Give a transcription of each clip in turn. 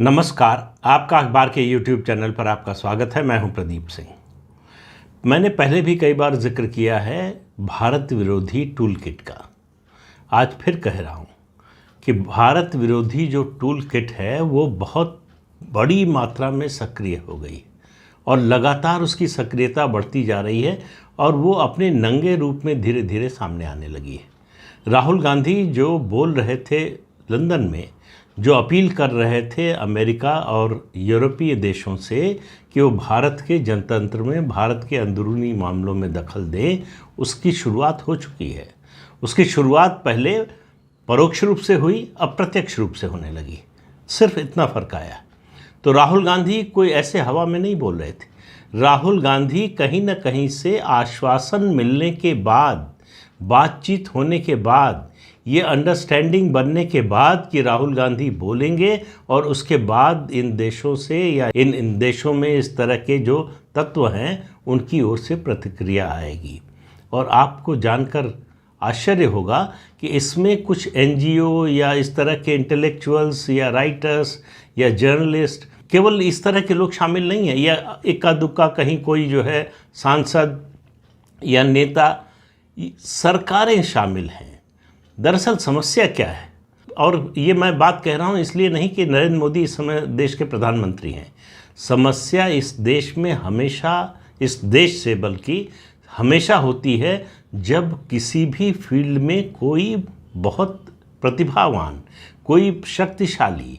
नमस्कार। आपका अखबार के YouTube चैनल पर आपका स्वागत है। मैं हूं प्रदीप सिंह। मैंने पहले भी कई बार जिक्र किया है भारत विरोधी टूल किट का। आज फिर कह रहा हूं कि भारत विरोधी जो टूल किट है वो बहुत बड़ी मात्रा में सक्रिय हो गई और लगातार उसकी सक्रियता बढ़ती जा रही है और वो अपने नंगे रूप में धीरे धीरे सामने आने लगी है। राहुल गांधी जो बोल रहे थे लंदन में, जो अपील कर रहे थे अमेरिका और यूरोपीय देशों से कि वो भारत के जनतंत्र में, भारत के अंदरूनी मामलों में दखल दें, उसकी शुरुआत हो चुकी है। उसकी शुरुआत पहले परोक्ष रूप से हुई, अब प्रत्यक्ष रूप से होने लगी। सिर्फ इतना फ़र्क आया। तो राहुल गांधी कोई ऐसे हवा में नहीं बोल रहे थे। राहुल गांधी कहीं न कहीं से आश्वासन मिलने के बाद, बातचीत होने के बाद, ये अंडरस्टैंडिंग बनने के बाद कि राहुल गांधी बोलेंगे और उसके बाद इन देशों से या इन देशों में इस तरह के जो तत्व हैं उनकी ओर से प्रतिक्रिया आएगी। और आपको जानकर आश्चर्य होगा कि इसमें कुछ NGO या इस तरह के इंटेलेक्चुअल्स या राइटर्स या जर्नलिस्ट, केवल इस तरह के लोग शामिल नहीं हैं, या इक्का दुक्का कहीं कोई जो है सांसद या नेता, सरकारें शामिल हैं। दरअसल समस्या क्या है, और ये मैं बात कह रहा हूँ इसलिए नहीं कि नरेंद्र मोदी इस समय देश के प्रधानमंत्री हैं। समस्या इस देश में हमेशा, इस देश से बल्कि हमेशा होती है जब किसी भी फील्ड में कोई बहुत प्रतिभावान, कोई शक्तिशाली,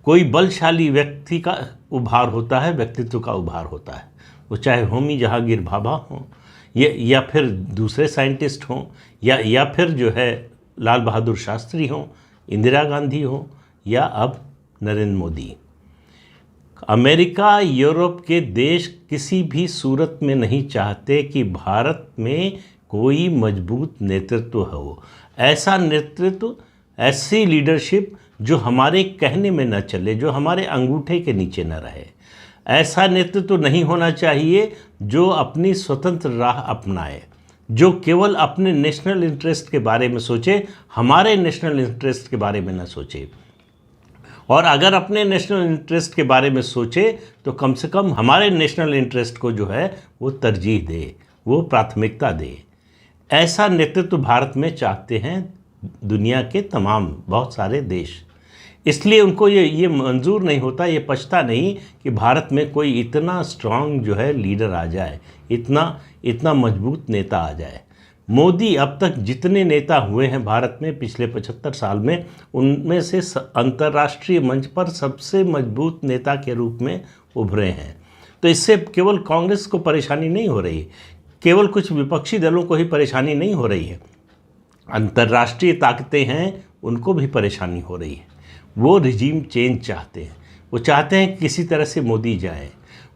कोई बलशाली व्यक्ति का उभार होता है, व्यक्तित्व का उभार होता है। वो चाहे होमी जहांगीर भाभा हों या फिर दूसरे साइंटिस्ट हों या फिर जो है लाल बहादुर शास्त्री हों, इंदिरा गांधी हों या अब नरेंद्र मोदी। अमेरिका, यूरोप के देश किसी भी सूरत में नहीं चाहते कि भारत में कोई मजबूत नेतृत्व हो। ऐसा नेतृत्व, ऐसी लीडरशिप जो हमारे कहने में न चले, जो हमारे अंगूठे के नीचे न रहे। ऐसा नेतृत्व नहीं होना चाहिए जो अपनी स्वतंत्र राह अपनाए, जो केवल अपने नेशनल इंटरेस्ट के बारे में सोचे, हमारे नेशनल इंटरेस्ट के बारे में न सोचे। और अगर अपने नेशनल इंटरेस्ट के बारे में सोचे तो कम से कम हमारे नेशनल इंटरेस्ट को जो है वो तरजीह दे, वो प्राथमिकता दे। ऐसा नेतृत्व भारत में चाहते हैं दुनिया के तमाम बहुत सारे देश। इसलिए उनको ये मंजूर नहीं होता, ये पछता नहीं कि भारत में कोई इतना स्ट्रांग जो है लीडर आ जाए, इतना मजबूत नेता आ जाए। मोदी अब तक जितने नेता हुए हैं भारत में पिछले 75 साल में, उनमें से अंतर्राष्ट्रीय मंच पर सबसे मजबूत नेता के रूप में उभरे हैं। तो इससे केवल कांग्रेस को परेशानी नहीं हो रही, केवल कुछ विपक्षी दलों को ही परेशानी नहीं हो रही है, अंतर्राष्ट्रीय ताकतें हैं उनको भी परेशानी हो रही है। वो रिजीम चेंज चाहते हैं, वो चाहते हैं कि किसी तरह से मोदी जाए।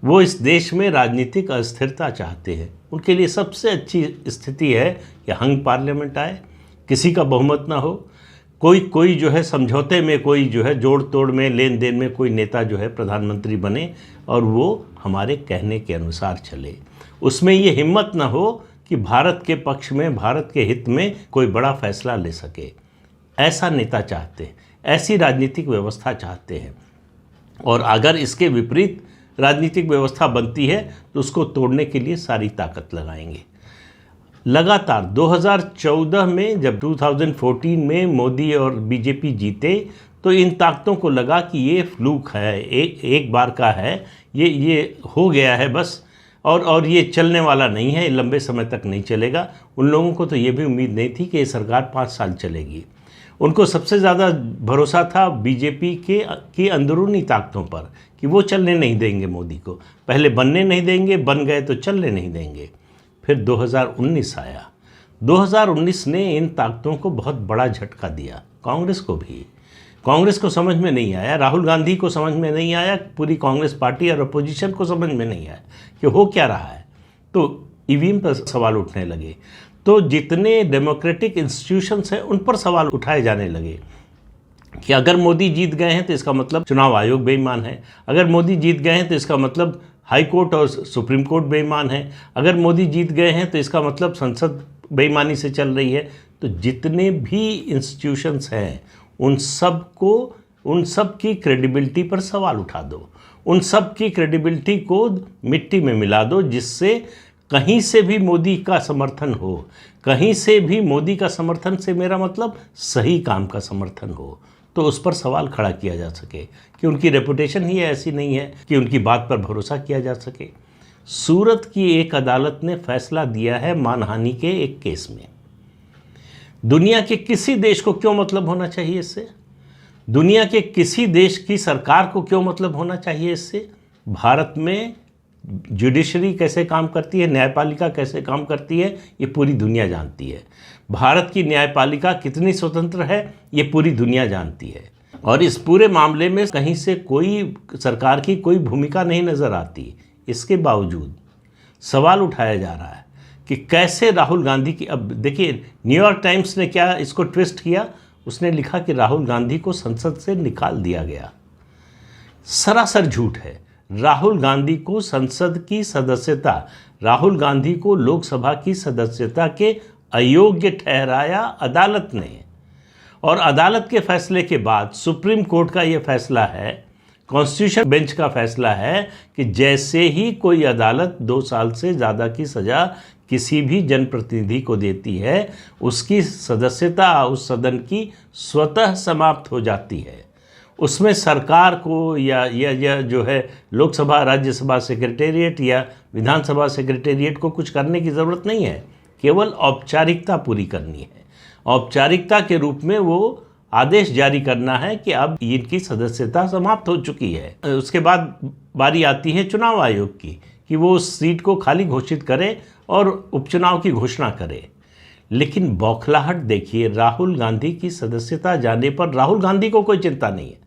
वो इस देश में राजनीतिक अस्थिरता चाहते हैं। उनके लिए सबसे अच्छी स्थिति है कि हंग पार्लियामेंट आए, किसी का बहुमत ना हो, कोई जो है समझौते में, कोई जो है जोड़ तोड़ में, लेन देन में कोई नेता जो है प्रधानमंत्री बने और वो हमारे कहने के अनुसार चले। उसमें ये हिम्मत ना हो कि भारत के पक्ष में, भारत के हित में कोई बड़ा फैसला ले सके। ऐसा नेता चाहते हैं, ऐसी राजनीतिक व्यवस्था चाहते हैं। और अगर इसके विपरीत राजनीतिक व्यवस्था बनती है तो उसको तोड़ने के लिए सारी ताकत लगाएंगे। लगातार 2014 में, जब 2014 में मोदी और बीजेपी जीते, तो इन ताकतों को लगा कि ये फ्लूक है, एक बार का है, ये हो गया है बस, और ये चलने वाला नहीं है, लंबे समय तक नहीं चलेगा। उन लोगों को तो ये भी उम्मीद नहीं थी कि ये सरकार 5 साल चलेगी। उनको सबसे ज़्यादा भरोसा था बीजेपी की अंदरूनी ताकतों पर कि वो चलने नहीं देंगे मोदी को, पहले बनने नहीं देंगे, बन गए तो चलने नहीं देंगे। फिर 2019 आया। 2019 ने इन ताकतों को बहुत बड़ा झटका दिया, कांग्रेस को भी। कांग्रेस को समझ में नहीं आया, राहुल गांधी को समझ में नहीं आया, पूरी कांग्रेस पार्टी और अपोजिशन को समझ में नहीं आया कि हो क्या रहा है। तो ईवीएम पर सवाल उठने लगे। तो जितने डेमोक्रेटिक इंस्टीट्यूशंस हैं उन पर सवाल उठाए जाने लगे कि अगर मोदी जीत गए हैं तो इसका मतलब चुनाव आयोग बेईमान है, अगर मोदी जीत गए हैं तो इसका मतलब हाई कोर्ट और सुप्रीम कोर्ट बेईमान है, अगर मोदी जीत गए हैं तो इसका मतलब संसद बेईमानी से चल रही है। तो जितने भी इंस्टीट्यूशंस हैं उन सब को उन सब की क्रेडिबिलिटी पर सवाल उठा दो, उन सब की क्रेडिबिलिटी को मिट्टी में मिला दो, जिससे कहीं से भी मोदी का समर्थन हो, कहीं से भी मोदी का समर्थन से मेरा मतलब सही काम का समर्थन हो, तो उस पर सवाल खड़ा किया जा सके कि उनकी रेपुटेशन ही ऐसी नहीं है कि उनकी बात पर भरोसा किया जा सके। सूरत की एक अदालत ने फैसला दिया है मानहानि के एक केस में। दुनिया के किसी देश को क्यों मतलब होना चाहिए इससे? दुनिया के किसी देश की सरकार को क्यों मतलब होना चाहिए इससे? भारत में जुडिशरी कैसे काम करती है, न्यायपालिका कैसे काम करती है, ये पूरी दुनिया जानती है। भारत की न्यायपालिका कितनी स्वतंत्र है, ये पूरी दुनिया जानती है। और इस पूरे मामले में कहीं से कोई सरकार की कोई भूमिका नहीं नज़र आती। इसके बावजूद सवाल उठाया जा रहा है कि कैसे राहुल गांधी की, अब देखिए न्यूयॉर्क टाइम्स ने क्या इसको ट्विस्ट किया, उसने लिखा कि राहुल गांधी को संसद से निकाल दिया गया। सरासर झूठ है। राहुल गांधी को संसद की सदस्यता, राहुल गांधी को लोकसभा की सदस्यता के अयोग्य ठहराया अदालत ने, और अदालत के फैसले के बाद सुप्रीम कोर्ट का ये फैसला है, कॉन्स्टिट्यूशन बेंच का फैसला है कि जैसे ही कोई अदालत 2 साल से ज़्यादा की सज़ा किसी भी जनप्रतिनिधि को देती है, उसकी सदस्यता उस सदन की स्वतः समाप्त हो जाती है। उसमें सरकार को या जो है लोकसभा राज्यसभा सेक्रेटेरिएट या विधानसभा सेक्रेटेरिएट को कुछ करने की ज़रूरत नहीं है, केवल औपचारिकता पूरी करनी है। औपचारिकता के रूप में वो आदेश जारी करना है कि अब इनकी सदस्यता समाप्त हो चुकी है। उसके बाद बारी आती है चुनाव आयोग की कि वो उस सीट को खाली घोषित करे और उपचुनाव की घोषणा करे। लेकिन बौखलाहट देखिए, राहुल गांधी की सदस्यता जाने पर राहुल गांधी को कोई चिंता नहीं है,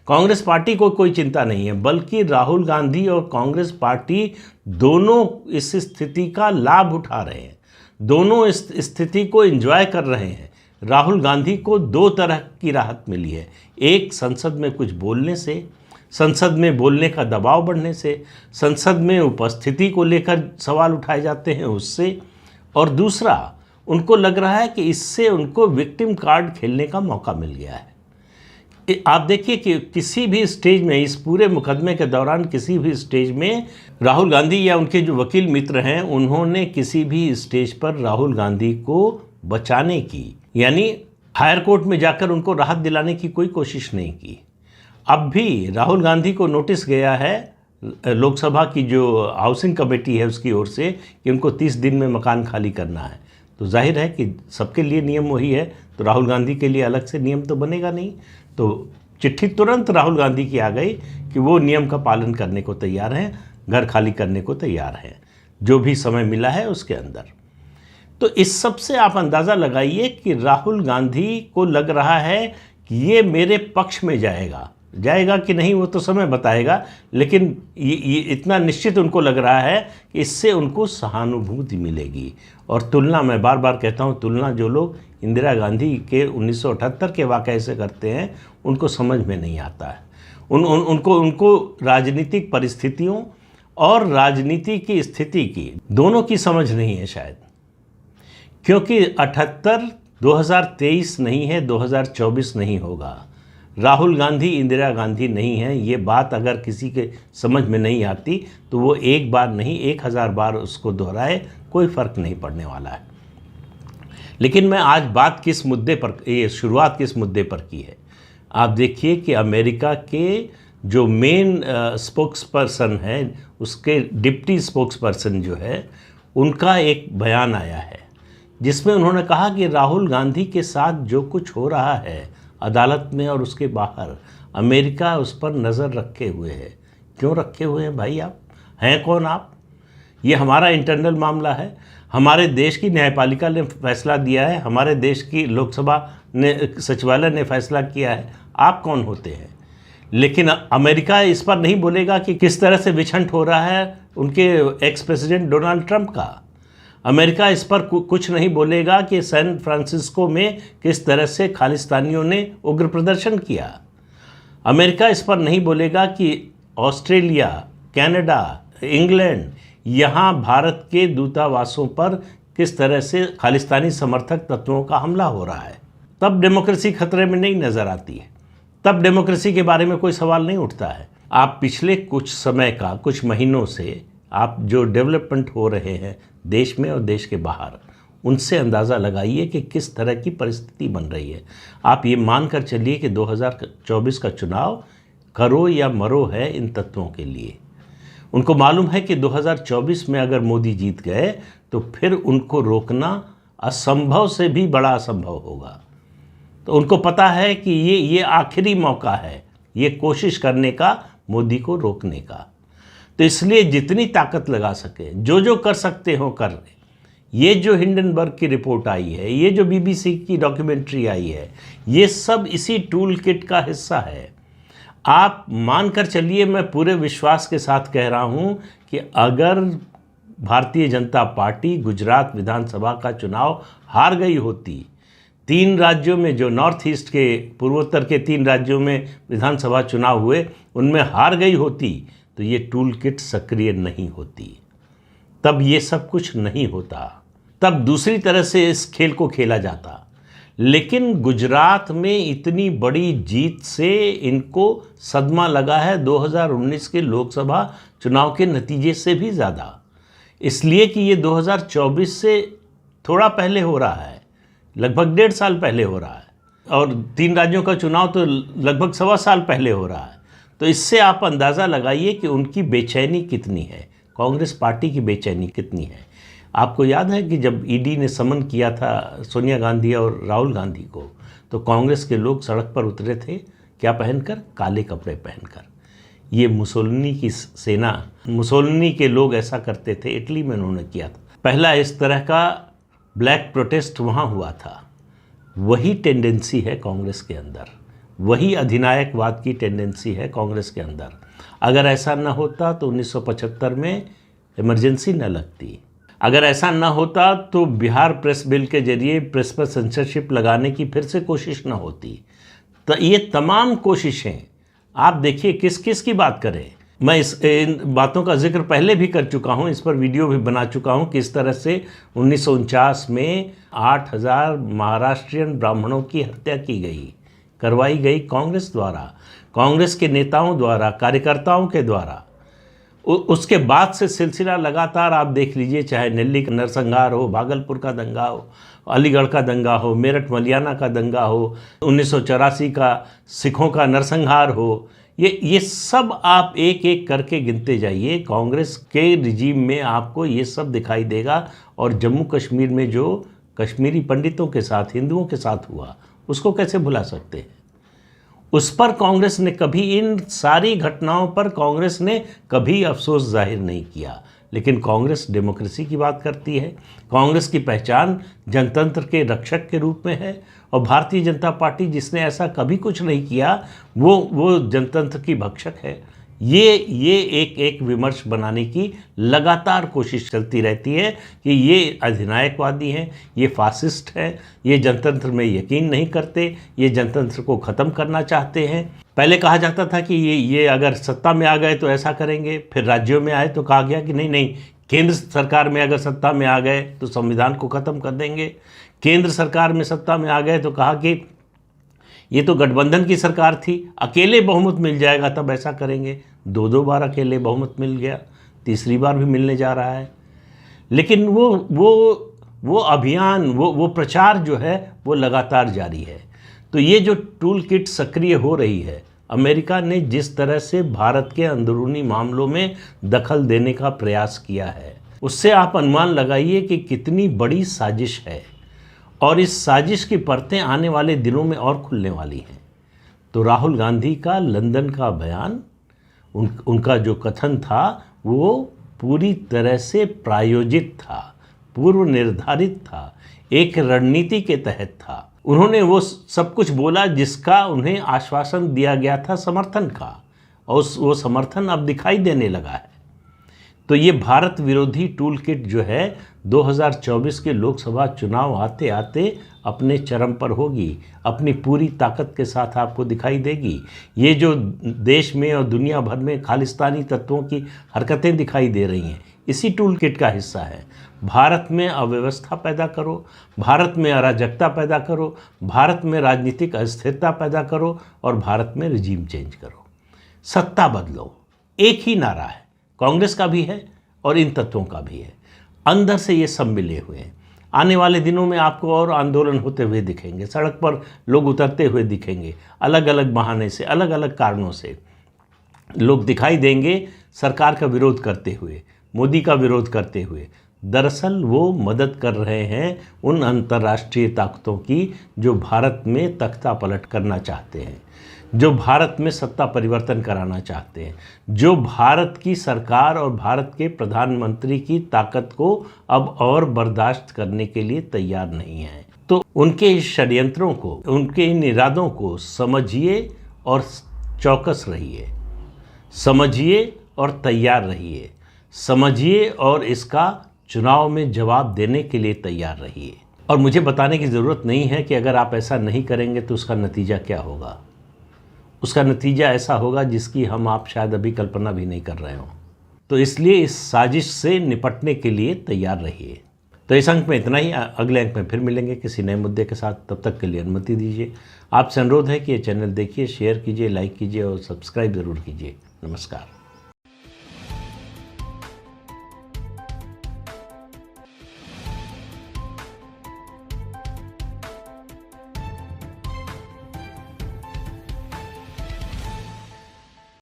कांग्रेस पार्टी को कोई चिंता नहीं है, बल्कि राहुल गांधी और कांग्रेस पार्टी दोनों इस स्थिति का लाभ उठा रहे हैं, दोनों इस स्थिति को एंजॉय कर रहे हैं। राहुल गांधी को 2 तरह की राहत मिली है। एक, संसद में कुछ बोलने से, संसद में बोलने का दबाव बढ़ने से, संसद में उपस्थिति को लेकर सवाल उठाए जाते हैं उससे, और दूसरा, उनको लग रहा है कि इससे उनको विक्टिम कार्ड खेलने का मौका मिल गया है। आप देखिए कि किसी भी स्टेज में, इस पूरे मुकदमे के दौरान किसी भी स्टेज में राहुल गांधी या उनके जो वकील मित्र हैं, उन्होंने किसी भी स्टेज पर राहुल गांधी को बचाने की, यानी हायर कोर्ट में जाकर उनको राहत दिलाने की कोई कोशिश नहीं की। अब भी राहुल गांधी को नोटिस गया है लोकसभा की जो हाउसिंग कमेटी है उसकी ओर से कि उनको 30 दिन में मकान खाली करना है। तो जाहिर है कि सबके लिए नियम वही है, तो राहुल गांधी के लिए अलग से नियम तो बनेगा नहीं। तो चिट्ठी तुरंत राहुल गांधी की आ गई कि वो नियम का पालन करने को तैयार हैं, घर खाली करने को तैयार हैं, जो भी समय मिला है उसके अंदर। तो इस सब से आप अंदाज़ा लगाइए कि राहुल गांधी को लग रहा है कि ये मेरे पक्ष में जाएगा कि नहीं वो तो समय बताएगा, लेकिन ये इतना निश्चित उनको लग रहा है कि इससे उनको सहानुभूति मिलेगी। और तुलना, मैं बार बार कहता हूँ, तुलना जो लोग इंदिरा गांधी के 1978 के वाक़ये से करते हैं उनको समझ में नहीं आता है। उनको राजनीतिक परिस्थितियों और राजनीति की स्थिति की दोनों की समझ नहीं है शायद, क्योंकि 78 2023 नहीं है, 2024 नहीं होगा। राहुल गांधी इंदिरा गांधी नहीं है। ये बात अगर किसी के समझ में नहीं आती तो वो एक बार नहीं 1000 बार उसको दोहराए, कोई फ़र्क नहीं पड़ने वाला है। लेकिन मैं आज बात किस मुद्दे पर, ये शुरुआत किस मुद्दे पर की है, आप देखिए कि अमेरिका के जो मेन स्पोक्स पर्सन है, उसके डिप्टी स्पोक्स पर्सन जो है, उनका एक बयान आया है जिसमें उन्होंने कहा कि राहुल गांधी के साथ जो कुछ हो रहा है अदालत में और उसके बाहर, अमेरिका उस पर नज़र रखे हुए है। क्यों रखे हुए हैं भाई? आप हैं कौन? आप, ये हमारा इंटरनल मामला है, हमारे देश की न्यायपालिका ने फैसला दिया है, हमारे देश की लोकसभा ने, सचिवालय ने फैसला किया है, आप कौन होते हैं? लेकिन अमेरिका इस पर नहीं बोलेगा कि किस तरह से विछंट हो रहा है उनके एक्स प्रेसिडेंट डोनाल्ड ट्रंप का। अमेरिका इस पर कुछ नहीं बोलेगा कि सैन फ्रांसिस्को में किस तरह से खालिस्तानियों ने उग्र प्रदर्शन किया। अमेरिका इस पर नहीं बोलेगा कि ऑस्ट्रेलिया, कनाडा, इंग्लैंड, यहाँ भारत के दूतावासों पर किस तरह से खालिस्तानी समर्थक तत्वों का हमला हो रहा है। तब डेमोक्रेसी खतरे में नहीं नज़र आती है। तब डेमोक्रेसी के बारे में कोई सवाल नहीं उठता है। आप पिछले कुछ समय का, कुछ महीनों से आप जो डेवलपमेंट हो रहे हैं देश में और देश के बाहर, उनसे अंदाज़ा लगाइए कि किस तरह की परिस्थिति बन रही है। आप ये मान कर चलिए कि 2024 का चुनाव करो या मरो है इन तत्वों के लिए। उनको मालूम है कि 2024 में अगर मोदी जीत गए तो फिर उनको रोकना असंभव से भी बड़ा असंभव होगा। तो उनको पता है कि ये आखिरी मौका है ये कोशिश करने का, मोदी को रोकने का। तो इसलिए जितनी ताकत लगा सके, जो कर सकते हो कर रहे। ये जो हिंडनबर्ग की रिपोर्ट आई है, ये जो बीबीसी की डॉक्यूमेंट्री आई है, ये सब इसी टूल किट का हिस्सा है। आप मान कर चलिए, मैं पूरे विश्वास के साथ कह रहा हूँ कि अगर भारतीय जनता पार्टी गुजरात विधानसभा का चुनाव हार गई होती, 3 राज्यों में, जो नॉर्थ ईस्ट के पूर्वोत्तर के 3 राज्यों में विधानसभा चुनाव हुए, उनमें हार गई होती, तो ये टूल किट सक्रिय नहीं होती, तब ये सब कुछ नहीं होता, तब दूसरी तरह से इस खेल को खेला जाता। लेकिन गुजरात में इतनी बड़ी जीत से इनको सदमा लगा है 2019 के लोकसभा चुनाव के नतीजे से भी ज़्यादा, इसलिए कि ये 2024 से थोड़ा पहले हो रहा है, लगभग 1.5 साल पहले हो रहा है, और 3 राज्यों का चुनाव तो लगभग 1.25 साल पहले हो रहा है। तो इससे आप अंदाज़ा लगाइए कि उनकी बेचैनी कितनी है, कांग्रेस पार्टी की बेचैनी कितनी है। आपको याद है कि जब ईडी ने समन किया था सोनिया गांधी और राहुल गांधी को, तो कांग्रेस के लोग सड़क पर उतरे थे, क्या पहनकर? काले कपड़े पहनकर। ये मुसोलिनी की सेना, मुसोलिनी के लोग ऐसा करते थे, इटली में उन्होंने किया था। पहला इस तरह का ब्लैक प्रोटेस्ट वहाँ हुआ था। वही टेंडेंसी है कांग्रेस के अंदर, वही अधिनायकवाद की टेंडेंसी है कांग्रेस के अंदर। अगर ऐसा न होता तो 1975 में इमरजेंसी न लगती। अगर ऐसा न होता तो बिहार प्रेस बिल के जरिए प्रेस पर सेंसरशिप लगाने की फिर से कोशिश न होती। तो ये तमाम कोशिशें आप देखिए, किस किस की बात करें। मैं इन बातों का जिक्र पहले भी कर चुका हूँ, इस पर वीडियो भी बना चुका हूँ, किस तरह से 1949 में 8000 महाराष्ट्रियन ब्राह्मणों की हत्या की गई, करवाई गई कांग्रेस द्वारा, कांग्रेस के नेताओं द्वारा, कार्यकर्ताओं के द्वारा। उसके बाद से सिलसिला लगातार आप देख लीजिए, चाहे दिल्ली का नरसंहार हो, भागलपुर का दंगा हो, अलीगढ़ का दंगा हो, मेरठ मलियाना का दंगा हो, 1984 का सिखों का नरसंहार हो, ये सब आप एक एक करके गिनते जाइए। कांग्रेस के रिजीम में आपको ये सब दिखाई देगा। और जम्मू कश्मीर में जो कश्मीरी पंडितों के साथ, हिंदुओं के साथ हुआ, उसको कैसे भुला सकते हैं? उस पर कांग्रेस ने कभी, इन सारी घटनाओं पर कांग्रेस ने कभी अफसोस जाहिर नहीं किया। लेकिन कांग्रेस डेमोक्रेसी की बात करती है, कांग्रेस की पहचान जनतंत्र के रक्षक के रूप में है, और भारतीय जनता पार्टी जिसने ऐसा कभी कुछ नहीं किया, वो जनतंत्र की भक्षक है। ये एक विमर्श बनाने की लगातार कोशिश चलती रहती है कि ये अधिनायकवादी हैं, ये फासिस्ट हैं, ये जनतंत्र में यकीन नहीं करते, ये जनतंत्र को ख़त्म करना चाहते हैं। पहले कहा जाता था कि ये अगर सत्ता में आ गए तो ऐसा करेंगे, फिर राज्यों में आए तो कहा गया कि नहीं, केंद्र सरकार में अगर सत्ता में आ गए तो संविधान को ख़त्म कर देंगे। केंद्र सरकार में सत्ता में आ गए तो कहा कि ये तो गठबंधन की सरकार थी, अकेले बहुमत मिल जाएगा तब ऐसा करेंगे। 2 बार अकेले बहुमत मिल गया, तीसरी बार भी मिलने जा रहा है। लेकिन वो अभियान, वो प्रचार जो है वो लगातार जारी है। तो ये जो टूल किट सक्रिय हो रही है, अमेरिका ने जिस तरह से भारत के अंदरूनी मामलों में दखल देने का प्रयास किया है, उससे आप अनुमान लगाइए कि कितनी बड़ी साजिश है। और इस साजिश की परतें आने वाले दिनों में और खुलने वाली हैं। तो राहुल गांधी का लंदन का बयान, उनका जो कथन था, वो पूरी तरह से प्रायोजित था, पूर्व निर्धारित था, एक रणनीति के तहत था। उन्होंने वो सब कुछ बोला जिसका उन्हें आश्वासन दिया गया था समर्थन का, और वो समर्थन अब दिखाई देने लगा है। तो ये भारत विरोधी टूल किट जो है 2024 के लोकसभा चुनाव आते आते अपने चरम पर होगी, अपनी पूरी ताकत के साथ आपको दिखाई देगी। ये जो देश में और दुनिया भर में खालिस्तानी तत्वों की हरकतें दिखाई दे रही हैं, इसी टूल किट का हिस्सा है। भारत में अव्यवस्था पैदा करो, भारत में अराजकता पैदा करो, भारत में राजनीतिक अस्थिरता पैदा करो और भारत में रिजीम चेंज करो, सत्ता बदलो। एक ही नारा है, कांग्रेस का भी है और इन तत्वों का भी है। अंदर से ये सब मिले हुए हैं। आने वाले दिनों में आपको और आंदोलन होते हुए दिखेंगे, सड़क पर लोग उतरते हुए दिखेंगे, अलग अलग बहाने से, अलग अलग कारणों से लोग दिखाई देंगे सरकार का विरोध करते हुए, मोदी का विरोध करते हुए। दरअसल वो मदद कर रहे हैं उन अंतर्राष्ट्रीय ताकतों की जो भारत में तख्ता पलट करना चाहते हैं, जो भारत में सत्ता परिवर्तन कराना चाहते हैं, जो भारत की सरकार और भारत के प्रधानमंत्री की ताकत को अब और बर्दाश्त करने के लिए तैयार नहीं है। तो उनके इस षड्यंत्रों को, उनके इन इरादों को समझिए और चौकस रहिए, समझिए और तैयार रहिए, समझिए और इसका चुनाव में जवाब देने के लिए तैयार रहिए। और मुझे बताने की ज़रूरत नहीं है कि अगर आप ऐसा नहीं करेंगे तो उसका नतीजा क्या होगा। उसका नतीजा ऐसा होगा जिसकी आप शायद अभी कल्पना भी नहीं कर रहे हों। तो इसलिए इस साजिश से निपटने के लिए तैयार रहिए। तो इस अंक में इतना ही। अगले अंक में फिर मिलेंगे किसी नए मुद्दे के साथ। तब तक के लिए अनुमति दीजिए। आपसे अनुरोध है कि ये चैनल देखिए, शेयर कीजिए, लाइक कीजिए और सब्सक्राइब ज़रूर कीजिए। नमस्कार।